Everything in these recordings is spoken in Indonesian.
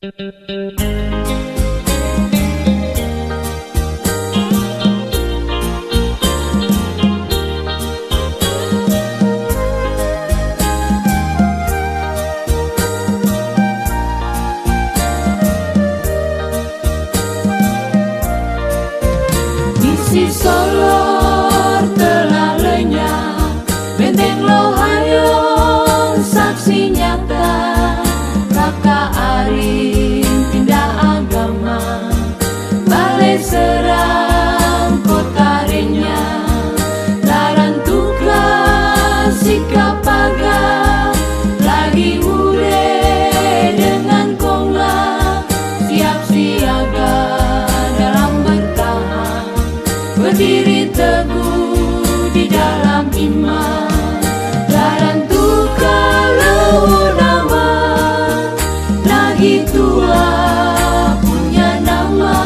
Misi Solor telah lenyap, benteng Lohayong saksi nyata. Kakak Arin pindah agama, balai serang kota Renya. Laran tukar sikap pagar, lagi ure dengan kongla, siap siaga dalam bertahan, berdiri teguh di dalam iman. Laran tukar lewat nama, lagi tua punya nama.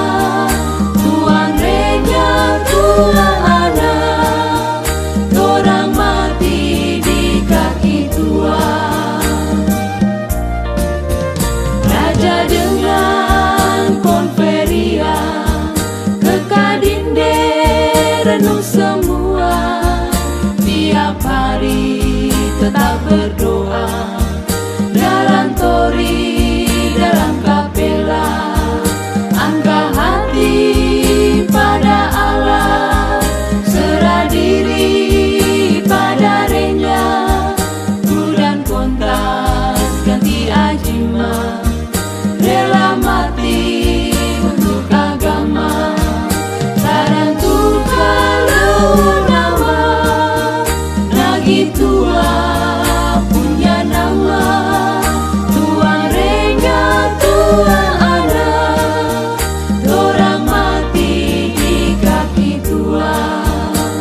Tuan Renya, Tuan anak, dorang mati di kaki Tuan. Raja dengan konferia, ke Kadinde renung semua. Tiap hari tetap berdoa, dalam tori, dalam kapela. Angkat hati pada Allah, serah diri pada Renya. Budan kontas ganti ajima, rela mati untuk agama. Laran tukar lewat nama, lagi tua punya nama. Tuan Renya, Tuan anak, dorang mati di kaki Tuan.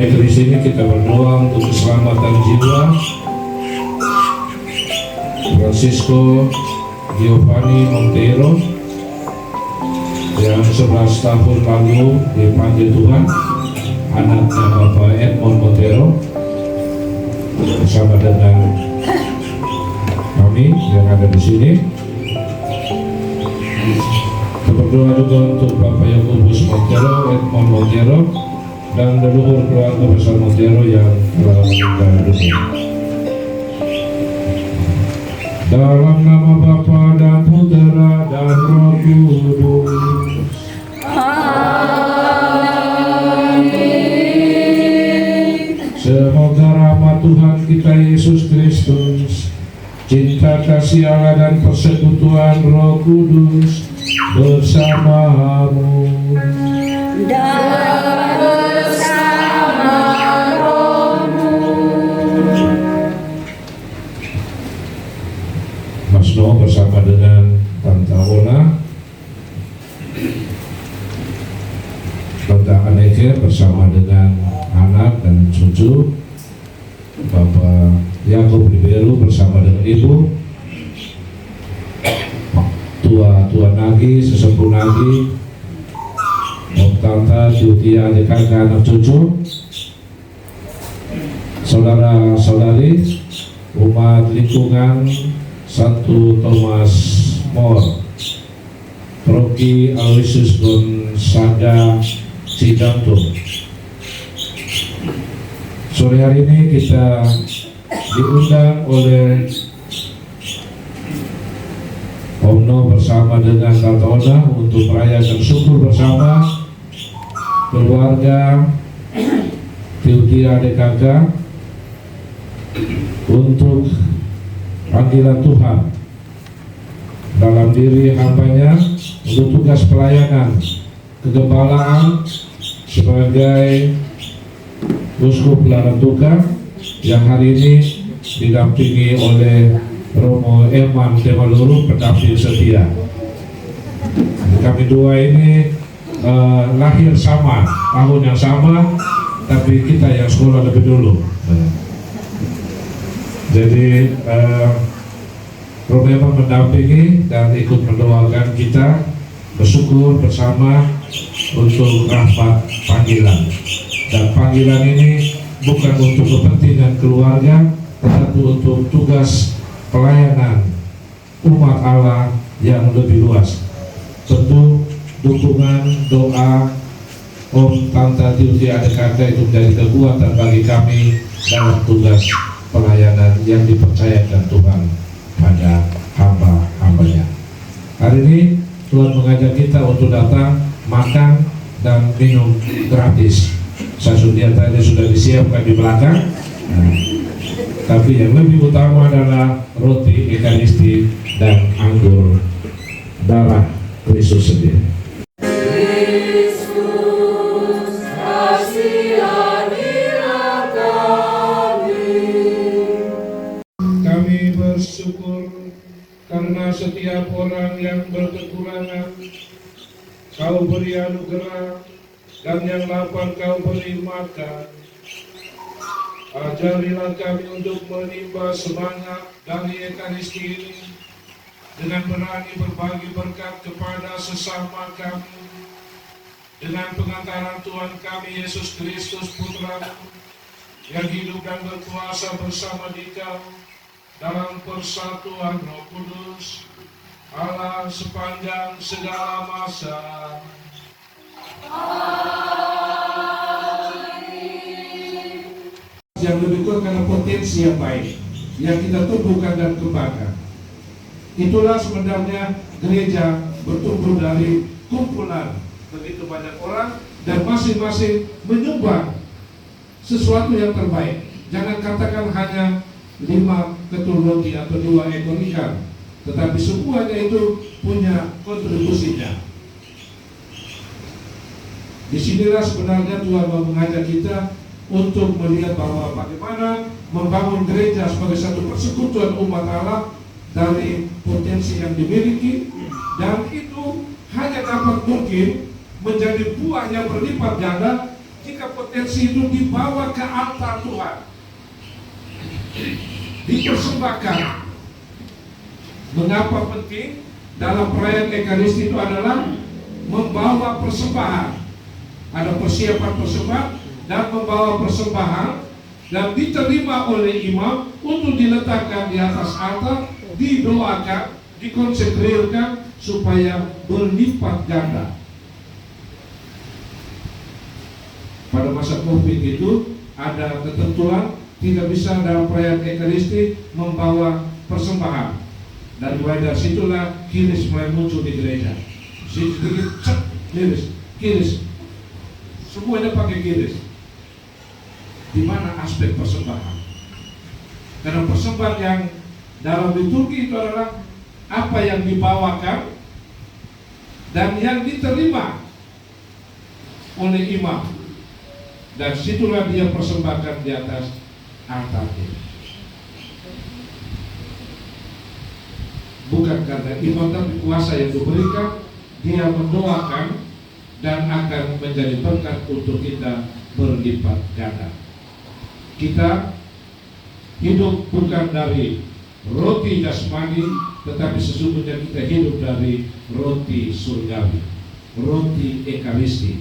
Di sini kita berdoa untuk keselamatan jiwa Francisco Giovanni Montero yang 11 tahun lalu dipanggil Tuhan, anaknya Bapak Edmond Montero, bersama dengan kami yang ada di sini. Kita berdoa juga untuk Bapak Yakobus Montero, Edmond Montero, dan leluhur keluarga besar Montero yang telah meninggal dunia. Dalam nama Bapa dan Putera dan Roh Kudus. Amin. Semoga rahmat Tuhan kita Yesus Kristus, cinta kasih Allah dan persekutuan Roh Kudus bersamamu. Mas No bersama dengan Tante Ona, Tante Aneke bersama dengan anak dan cucu, Bapak Yakob Ribeiro bersama dengan Ibu, tua Nagi, sesepuh Nagi, Om Tante, Jutia, adik kakak, anak cucu, saudara-saudari, umat lingkungan Santo Thomas More, Rocky Aloysius Gonzaga Cidanto. Sore hari ini kita diundang oleh Om No bersama dengan Tante Ona untuk merayakan syukur bersama keluarga Tiutia adik kakak untuk panggilan Tuhan dalam diri hambanya untuk tugas pelayanan kegembalaan sebagai Uskup Laran Tukar yang hari ini didampingi oleh Romo Eman Temaluru, pendamping setia. Kami dua ini lahir sama, tahun yang sama, tapi kita yang sekolah lebih dulu. Jadi memang mendampingi dan ikut mendoakan kita bersyukur bersama untuk rahmat panggilan. Dan panggilan ini bukan untuk kepentingan keluarga, tetapi untuk tugas pelayanan umat Allah yang lebih luas. Tentu dukungan, doa Om, Tante, Tiuti, adik kakak itu menjadi kekuatan bagi kami dalam tugas pelayanan yang dipercayakan Tuhan pada hamba-hambanya. Hari ini Tuhan mengajak kita untuk datang makan dan minum gratis. Saya tadi sudah disiapkan di belakang. Tapi yang lebih utama adalah roti ekaristi dan anggur darah Kristus sendiri. Kami bersyukur karena setiap orang yang berkekurangan Kau beri anugerah, dan yang lapar Kau beri makan. Ajarilah kami untuk menimba semangat dari ekaristi ini dengan berani berbagi berkat kepada sesama kami dengan pengantaran Tuhan kami Yesus Kristus Putra-Mu yang hidup dan berkuasa bersama Dikau dalam persatuan Roh Kudus Allah sepanjang segala masa. Yang lebih kuat karena potensi yang baik yang kita tumbuhkan dan kembangkan. Itulah sebenarnya gereja bertumbuh dari kumpulan begitu banyak orang dan masing-masing menyumbang sesuatu yang terbaik. Jangan katakan hanya 5 ketul roti atau 2 ekor ikan, tetapi semuanya itu punya kontribusinya. Disinilah sebenarnya Tuhan mau mengajak kita untuk melihat bahwa bagaimana membangun gereja sebagai satu persekutuan umat Allah dari potensi yang dimiliki, dan itu hanya dapat mungkin menjadi buah yang berlipat ganda jika potensi itu dibawa ke altar Tuhan, dipersembahkan. Mengapa penting dalam perayaan Ekaristi itu adalah membawa persembahan, ada persiapan persembahan dan membawa persembahan dan diterima oleh imam untuk diletakkan di atas altar, didoakan, dikonsekralkan supaya berlipat ganda. Pada masa Covid itu ada ketentuan tidak bisa dalam perayaan Ekaristi membawa persembahan, dan mulai dari situlah kiris mulai muncul di gereja. Sedikit kiris, semuanya pakai kiris. Di mana aspek persembahan? Karena persembahan yang dalam liturgi itu adalah apa yang dibawakan dan yang diterima oleh imam, dan situlah dia persembahkan di atas altar ini. Bukan karena imam, tapi kuasa yang diberikan, dia mendoakan dan akan menjadi berkat untuk kita berlipat ganda. Kita hidup bukan dari roti jasmani, tetapi sesungguhnya kita hidup dari roti surgawi, roti ekaristi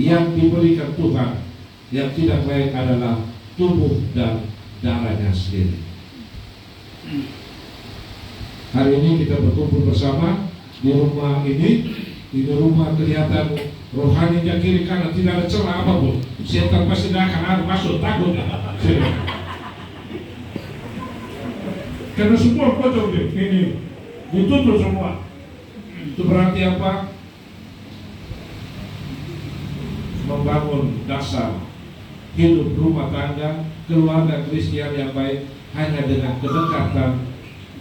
yang diberikan Tuhan, yang tidak lain adalah tubuh dan darahnya sendiri. Hari ini kita berkumpul bersama di rumah ini. Di rumah kelihatan rohaninya kiri kanan, tidak ada celah apapun. Setan pasti tidak akan masuk, takut. Karena semua pocong ini ditutup semua. Itu berarti apa? Membangun dasar hidup rumah tangga, keluarga Kristen yang baik hanya dengan kedekatan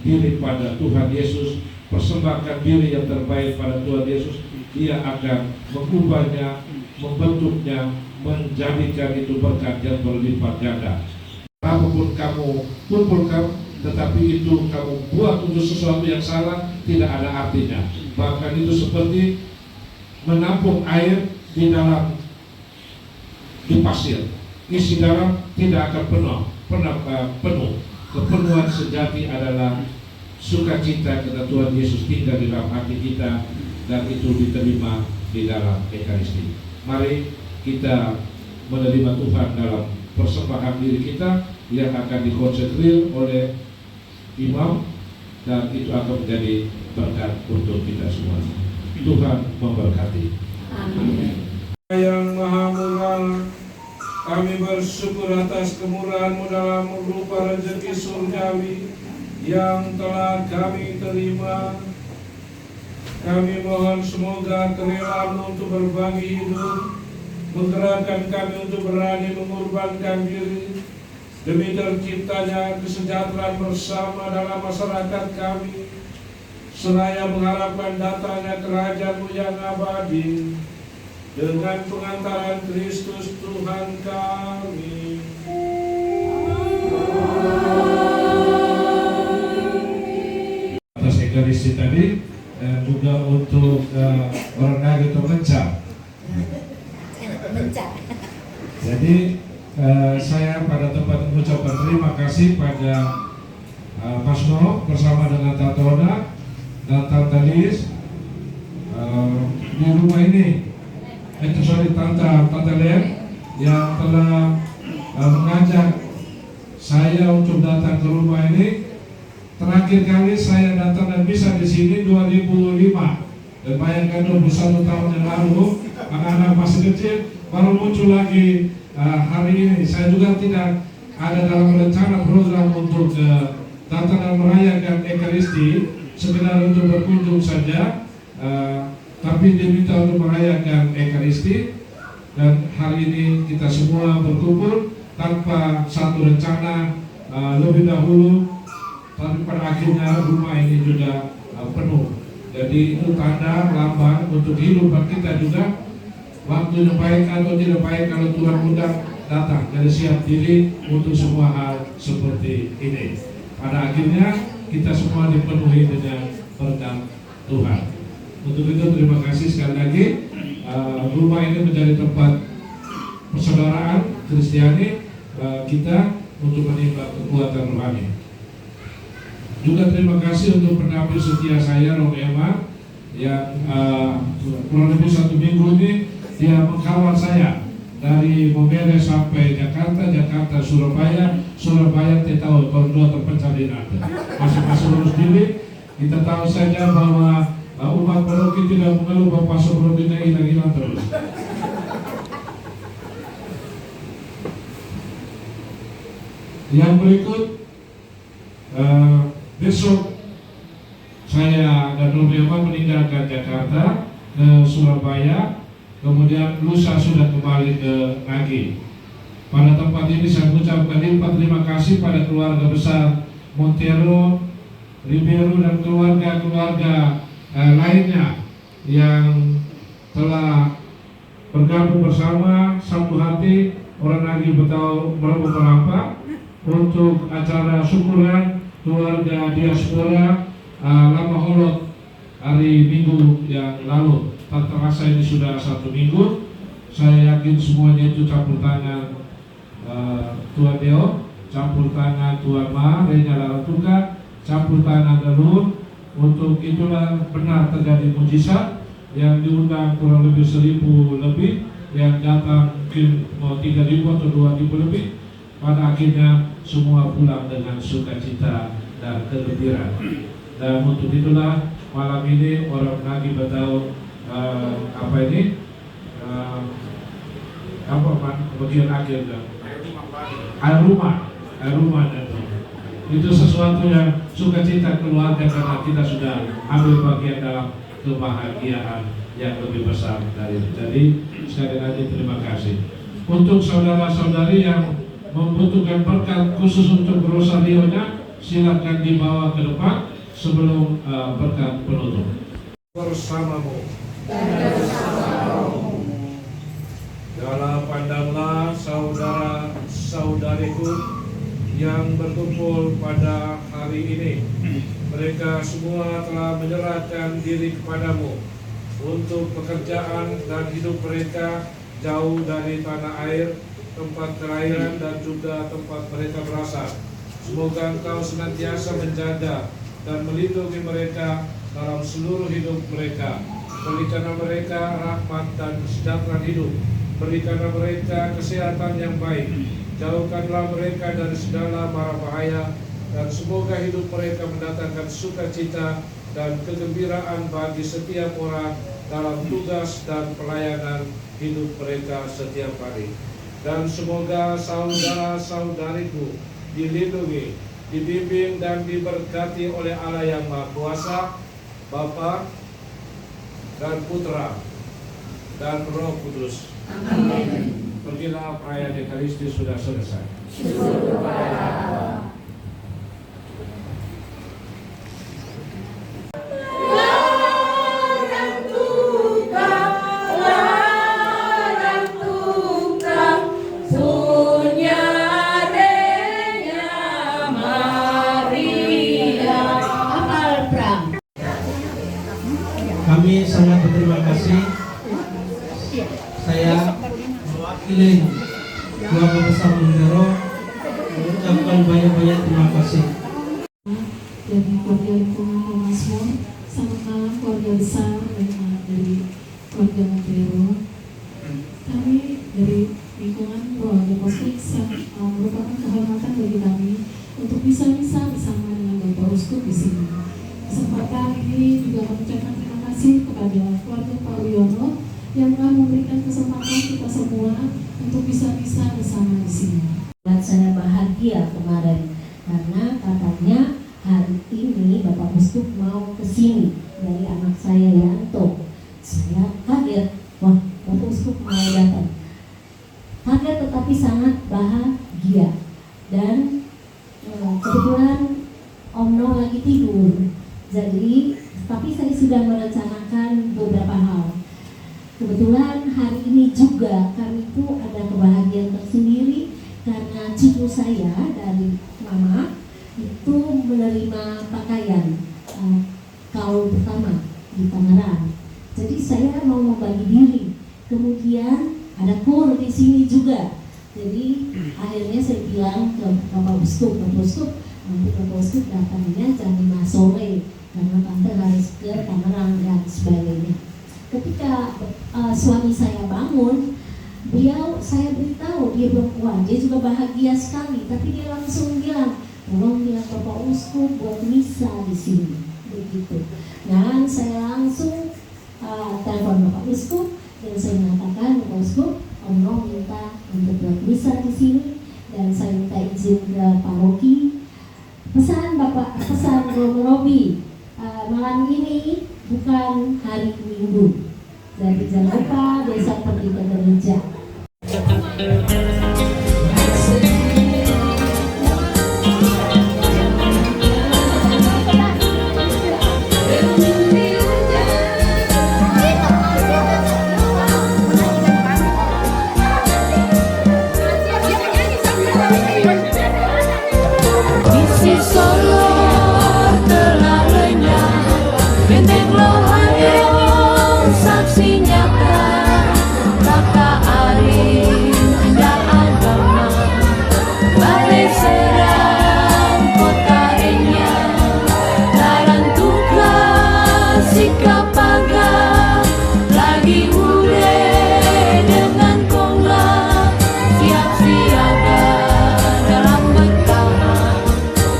diri pada Tuhan Yesus, persembahkan diri yang terbaik pada Tuhan Yesus. Dia akan mengubahnya, membentuknya, menjadikan itu berkat yang berlipat ganda. Apapun kamu kumpulkan, tetapi itu kamu buat untuk sesuatu yang salah, tidak ada artinya. Bahkan itu seperti menampung air di dalam di pasir, isi dalam tidak akan penuh. Kepenuhan sejati adalah sukacita karena Tuhan Yesus tinggal di dalam hati kita, dan itu diterima di dalam Ekaristi. Mari kita menerima Tuhan dalam persembahan diri kita yang akan dikonsentrir oleh imam, dan itu akan menjadi berkat untuk kita semua. Tuhan memberkati. Amin. Yang Maha Murah, kami bersyukur atas kemurahan-Mu dalam rupa rezeki surgawi yang telah kami terima. Kami mohon semoga kerelaan untuk berbagi hidup menggerakkan kami untuk berani mengorbankan diri demi terciptanya kesejahteraan bersama dalam masyarakat kami, seraya mengharapkan datangnya kerajaan-Mu yang abadi dengan pengantaran Kristus Tuhan kami. Atas Ekaristi tadi juga untuk orang Nage atau Mencak. Jadi saya pada tempat mengucapkan terima kasih pada Pasno bersama dengan Tatona dan Tante Lis di rumah ini, Tante Len yang telah mengajak saya untuk datang ke rumah ini. Terakhir kali saya datang dan bisa di sini 2005. Dan bayangkan 21 tahun yang lalu, anak-anak masih kecil, baru muncul lagi hari ini. Saya juga tidak ada dalam rencana program untuk datang dan merayakan Ekaristi, sekedar untuk berkunjung saja, tapi diminta untuk merayakan Ekaristi. Dan hari ini kita semua berkumpul tanpa satu rencana lebih dahulu, tapi pada akhirnya rumah ini juga penuh. Jadi itu tanda lambang untuk hidup kita juga. Waktunya baik atau tidak baik, kalau Tuhan undang datang. Jadi siap diri untuk semua hal seperti ini. Pada akhirnya kita semua dipenuhi dengan berkat Tuhan. Untuk itu terima kasih sekali lagi. Rumah ini menjadi tempat persaudaraan Kristiani kita untuk menimba kekuatan rohani. Juga terima kasih untuk pendamping setia saya, Romo Emma, yang kurang lebih 1 minggu ini dia mengkawal saya dari Momere sampai Jakarta, Surabaya, tahu kalau terpecah di nanti. Masing-masing urus diri. Kita tahu saja bahwa umat paroki tidak mengeluh bahwa pasok rutinnya hilang-hilang terus. Yang berikut, besok saya dan Romo Emma meninggalkan Jakarta ke Surabaya. Kemudian lusa sudah kembali ke Nagi. Pada tempat ini saya mengucapkan limpah terima kasih pada keluarga besar Montero, Ribeiro, dan keluarga-keluarga lainnya yang telah bergabung bersama satu hati orang Nagi Betau Merbu Merampak untuk acara syukuran keluarga diaspora Lama Holot hari Minggu yang lalu. Tak terasa ini sudah 1 minggu. Saya yakin semuanya itu campur tangan Tuhan Deo, campur tangan Tuhan Ma, Renya Laratuka, campur tangan Galur. Untuk itulah benar terjadi mujizat yang diundang kurang lebih 1.000 lebih, yang datang mungkin 3.000 atau 2.000 lebih. Pada akhirnya semua pulang dengan sukacita dan kegembiraan. Dan untuk itulah malam ini orang Nagi Betau bagian akhir air rumah itu sesuatu yang sukacita keluarga, karena kita sudah ambil bagian dalam kebahagiaan yang lebih besar dari itu. Jadi sekali lagi terima kasih untuk saudara-saudari yang membutuhkan berkat khusus untuk rosarionya, silakan dibawa ke depan sebelum berkat penutup. Bersamamu. Dalam pandanglah saudara-saudariku yang berkumpul pada hari ini. Mereka semua telah menyerahkan diri kepadamu untuk pekerjaan dan hidup mereka jauh dari tanah air, tempat kelahiran dan juga tempat mereka berasal. Semoga Engkau senantiasa menjaga dan melindungi mereka dalam seluruh hidup mereka. Berikanlah mereka rahmat dan kesejahteraan hidup. Berikanlah mereka kesehatan yang baik. Jauhkanlah mereka dari segala mara bahaya, dan semoga hidup mereka mendatangkan sukacita dan kegembiraan bagi setiap orang dalam tugas dan pelayanan hidup mereka setiap hari. Dan semoga saudara-saudariku dilindungi, dibimbing dan diberkati oleh Allah yang Maha Kuasa, Bapa dan Putra dan Roh Kudus. Amin. Pergilah, perayaan Ekaristi sudah selesai. Syukur kepada Allah. Kami sangat berterima kasih. Saya mewakili keluarga besar Mendero mengucapkan banyak-banyak terima kasih. Dari keluarga lingkungan Mazmur, sama keluarga besar dari keluarga Mendero. Kami dari lingkungan keluarga Posfix yang merupakan kehormatan bagi kami untuk bisa-bisa bersama dengan Bapak Uskup di sini. Kesempatan ini juga mengucapkan terima kasih kepada keluarga Pak Wiono yang telah memberikan kesempatan kita semua untuk bisa-bisa bersama di sini. Dan saya bahagia kemarin karena katanya hari ini Bapak Uskup mau ke sini dari anak saya Yanto. Saya kaget, wah Bapak Uskup mau datang. Kaget tetapi sangat bahagia. Dan kebetulan Om No lagi tidur. Jadi, tapi saya sudah merencanakan beberapa hal. Kebetulan hari ini juga kami itu ada kebahagiaan tersendiri karena cucu saya dari mama itu menerima pakaian kaul pertama di Tangerang. Jadi saya mau membagi diri. Kemudian ada kur di sini juga. Jadi akhirnya saya bilang ke Bapak Uskup, nanti Bapak Uskup datangnya jam 5 sore karena tante harus ke Tangerang dan sebagainya. Ketika suami saya bangun, saya beritahu, dia bilang, wah dia juga bahagia sekali, tapi dia langsung bilang, tolong bilang Bapak Uskup buat misa di sini, begitu. Dan saya langsung telepon Bapak Uskup dan saya mengatakan, Bapak Uskup, Om No minta untuk buat misa di sini, dan saya minta izin ke paroki. Pesan Robi, malam ini bukan hari Minggu, jadi jangan lupa besok pergi ke gereja. Isi Solo telah lenyap, benteng Lohayong saksi nyata, kata Arif dan agama, balai serang kota Enya, larang tugas sikap pagar, lagi ure dengan kongla, siap siaga dalam bertahan,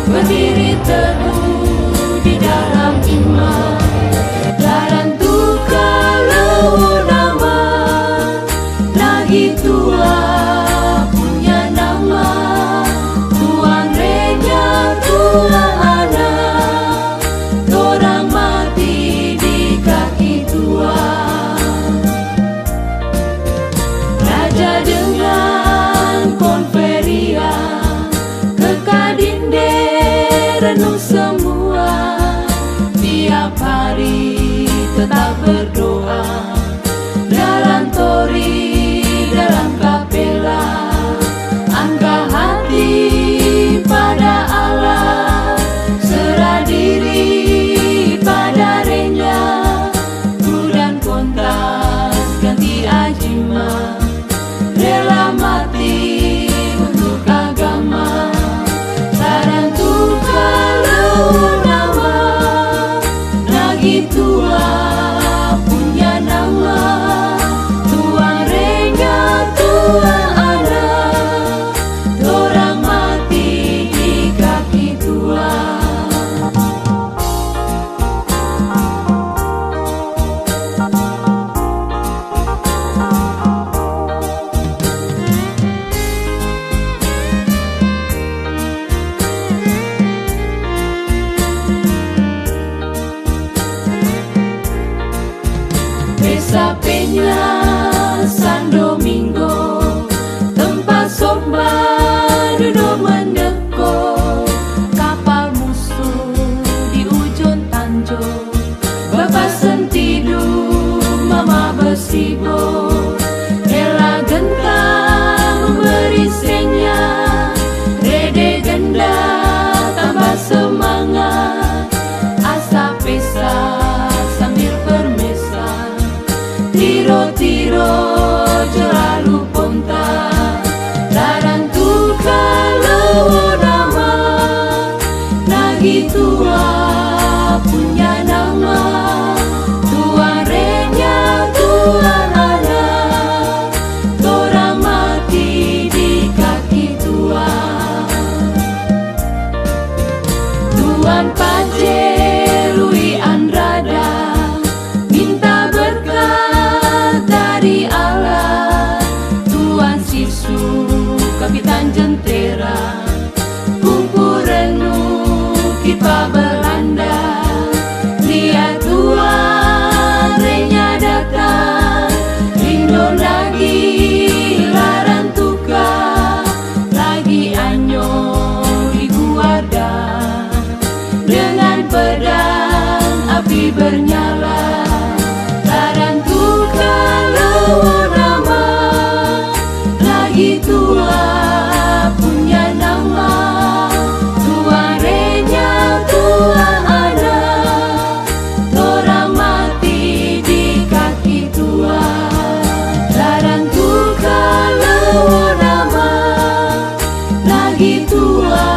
berdiri teguh di dalam iman. Jalan kalau nama lagi tua punya nama, Tuan Reja tua anak, orang mati di kaki Tuan. Raja dengan konferia ke Kadinde renung semua, tiap jelalu ponta Larantu kalau nama Nagi tua punya nama Tuan renya Tuan ada Tora mati di kaki Tuan Tuan Pacelui Andrada minta berkat dari Allah Tuan Sisu Kapitan Jentera Kumpul renu kipa Belanda Lihat Tuan renya datang Rindo lagi Larantuka Lagi anyo di Guarda Dengan pedang api bernyala Larantuka lawan nama Lagi tua punya nama Tua renya tua ada Tora mati di kaki tua Larantuka lawan nama Lagi tua